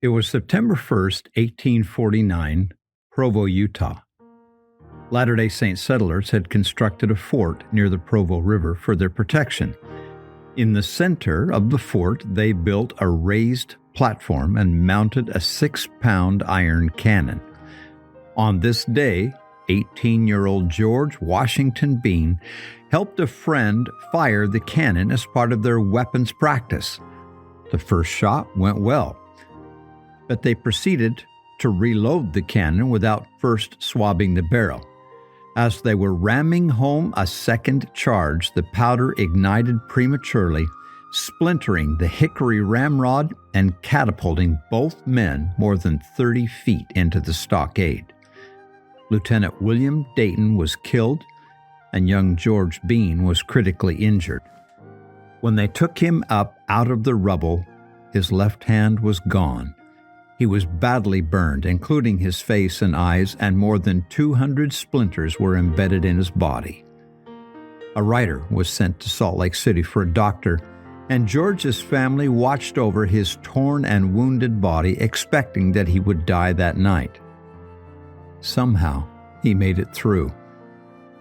It was September 1st, 1849, Provo, Utah. Latter-day Saint settlers had constructed a fort near the Provo River for their protection. In the center of the fort, they built a raised platform and mounted a 6-pound iron cannon. On this day, 18-year-old George Washington Bean helped a friend fire the cannon as part of their weapons practice. The first shot went well, but they proceeded to reload the cannon without first swabbing the barrel. As they were ramming home a second charge, the powder ignited prematurely, splintering the hickory ramrod and catapulting both men more than 30 feet into the stockade. Lieutenant William Dayton was killed, and young George Bean was critically injured. When they took him up out of the rubble, his left hand was gone. He was badly burned, including his face and eyes, and more than 200 splinters were embedded in his body. A writer was sent to Salt Lake City for a doctor, and George's family watched over his torn and wounded body, expecting that he would die that night. Somehow, he made it through,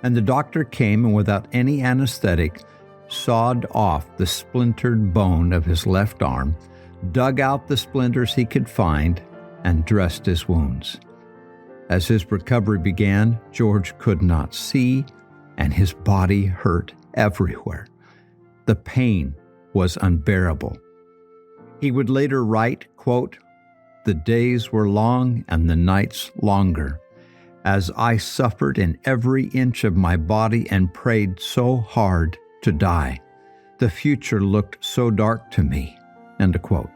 and the doctor came and without any anesthetic, sawed off the splintered bone of his left arm, dug out the splinters he could find, and dressed his wounds. As his recovery began, George could not see, and his body hurt everywhere. The pain was unbearable. He would later write, quote, "The days were long and the nights longer, as I suffered in every inch of my body and prayed so hard to die. The future looked so dark to me." End quote.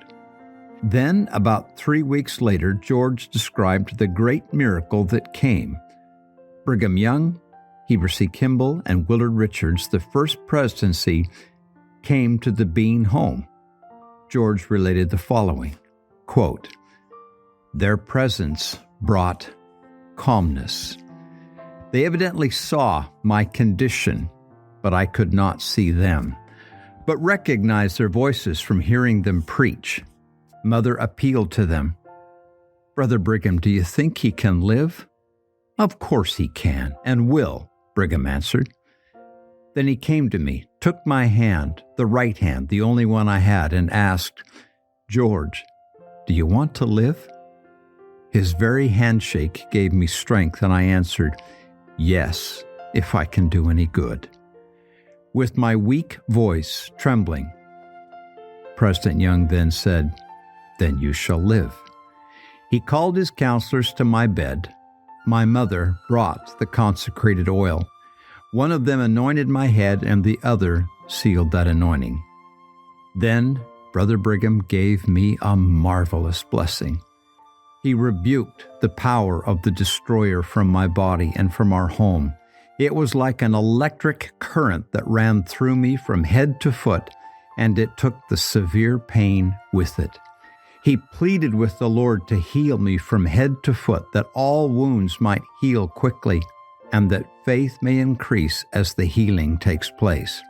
Then, about 3 weeks later, George described the great miracle that came. Brigham Young, Heber C. Kimball, and Willard Richards, the first presidency, came to the Bean home. George related the following, quote, "Their presence brought calmness. They evidently saw my condition, but I could not see them, but recognized their voices from hearing them preach. Mother appealed to them. 'Brother Brigham, do you think he can live?' 'Of course he can and will,' Brigham answered. Then he came to me, took my hand, the right hand, the only one I had, and asked, 'George, do you want to live?' His very handshake gave me strength, and I answered, 'Yes, if I can do any good.' With my weak voice trembling, President Young then said, 'Then you shall live.' He called his counselors to my bed. My mother brought the consecrated oil. One of them anointed my head, and the other sealed that anointing. Then Brother Brigham gave me a marvelous blessing. He rebuked the power of the destroyer from my body and from our home. It was like an electric current that ran through me from head to foot, and it took the severe pain with it. He pleaded with the Lord to heal me from head to foot, that all wounds might heal quickly, and that faith may increase as the healing takes place,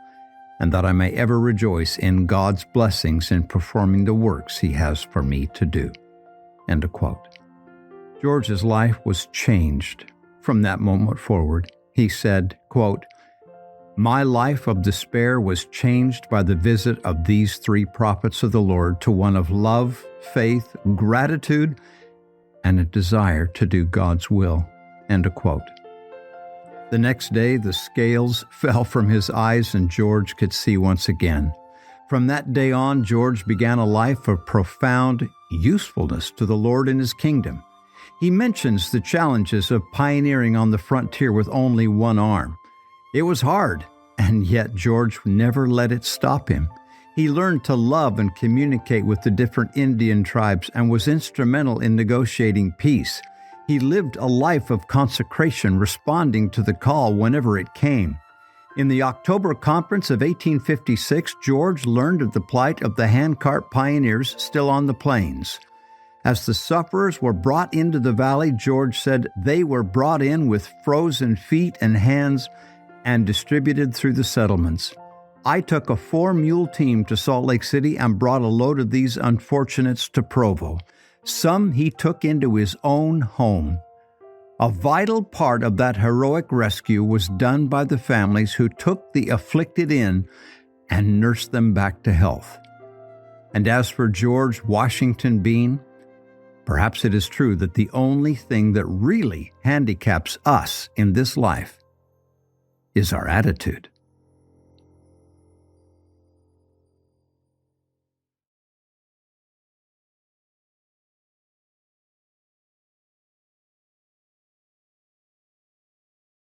and that I may ever rejoice in God's blessings in performing the works He has for me to do." End of quote. George's life was changed from that moment forward. He said, quote, "My life of despair was changed by the visit of these 3 prophets of the Lord to one of love, faith, gratitude, and a desire to do God's will." End of quote. The next day, the scales fell from his eyes and George could see once again. From that day on, George began a life of profound usefulness to the Lord and His kingdom. He mentions the challenges of pioneering on the frontier with only one arm. It was hard, and yet George never let it stop him. He learned to love and communicate with the different Indian tribes and was instrumental in negotiating peace. He lived a life of consecration, responding to the call whenever it came. In the October Conference of 1856, George learned of the plight of the handcart pioneers still on the plains. As the sufferers were brought into the valley, George said they were brought in with frozen feet and hands and distributed through the settlements. I took a 4-mule team to Salt Lake City and brought a load of these unfortunates to Provo. Some he took into his own home. A vital part of that heroic rescue was done by the families who took the afflicted in and nursed them back to health. And as for George Washington Bean, perhaps it is true that the only thing that really handicaps us in this life is our attitude.